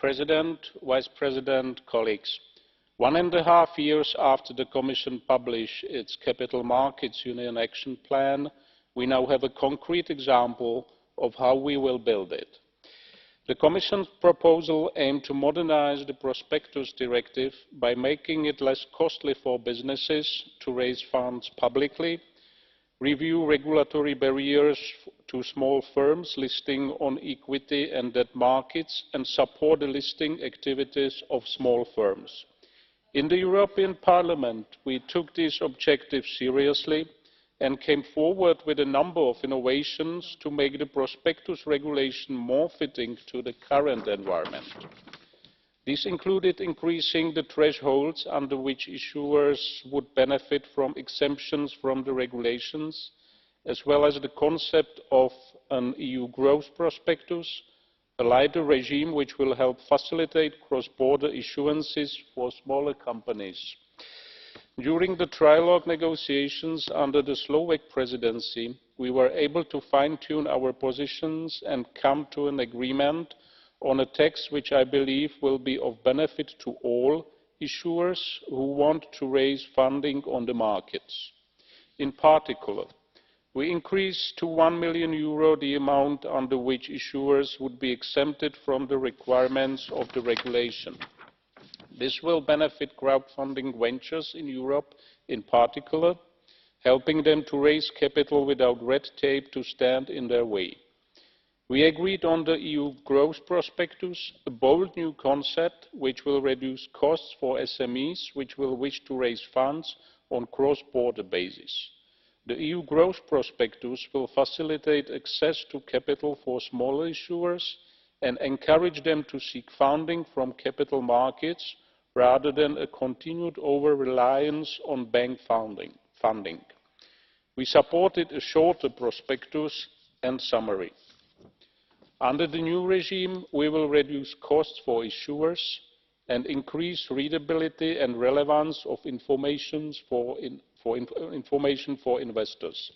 President, Vice President, colleagues, 1.5 years after the Commission published its Capital Markets Union Action Plan, we now have a concrete example of how we will build it. The Commission's proposal aimed to modernise the Prospectus Directive by making it less costly for businesses to raise funds publicly, review regulatory barriers to small firms listing on equity and debt markets, and support the listing activities of small firms. In the European Parliament, we took these objectives seriously and came forward with a number of innovations to make the prospectus regulation more fitting to the current environment. These included increasing the thresholds under which issuers would benefit from exemptions from the regulations, as well as the concept of an EU growth prospectus, a lighter regime which will help facilitate cross-border issuances for smaller companies. During the trilogue negotiations under the Slovak presidency, we were able to fine-tune our positions and come to an agreement on a text which I believe will be of benefit to all issuers who want to raise funding on the markets. In particular, we increased to €1 million the amount under which issuers would be exempted from the requirements of the regulation. This will benefit crowdfunding ventures in Europe in particular, helping them to raise capital without red tape to stand in their way. We agreed on the EU growth prospectus, a bold new concept which will reduce costs for SMEs which will wish to raise funds on a cross-border basis. The EU growth prospectus will facilitate access to capital for smaller issuers and encourage them to seek funding from capital markets rather than a continued over-reliance on bank funding. We supported a shorter prospectus and summary. Under the new regime, we will reduce costs for issuers and increase readability and relevance of information for investors,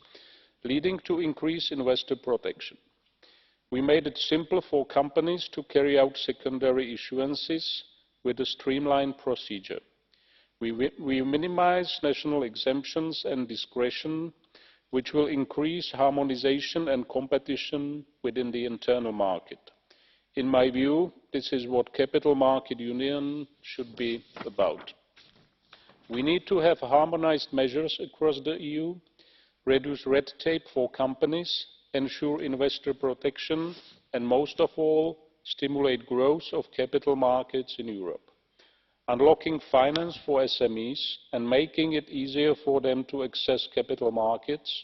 leading to increased investor protection. We made it simple for companies to carry out secondary issuances with a streamlined procedure. We minimise national exemptions and discretion, which will increase harmonisation and competition within the internal market. In my view, this is what Capital Market Union should be about. We need to have harmonised measures across the EU, reduce red tape for companies, ensure investor protection, and most of all, stimulate growth of capital markets in Europe. Unlocking finance for SMEs and making it easier for them to access capital markets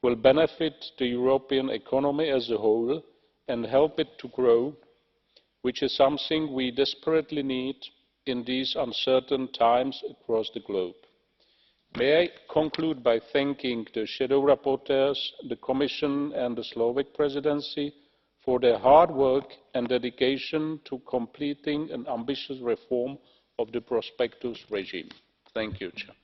will benefit the European economy as a whole and help it to grow, which is something we desperately need in these uncertain times across the globe. May I conclude by thanking the shadow rapporteurs, the Commission and the Slovak presidency for their hard work and dedication to completing an ambitious reform of the prospectus regime. Thank you, Chair.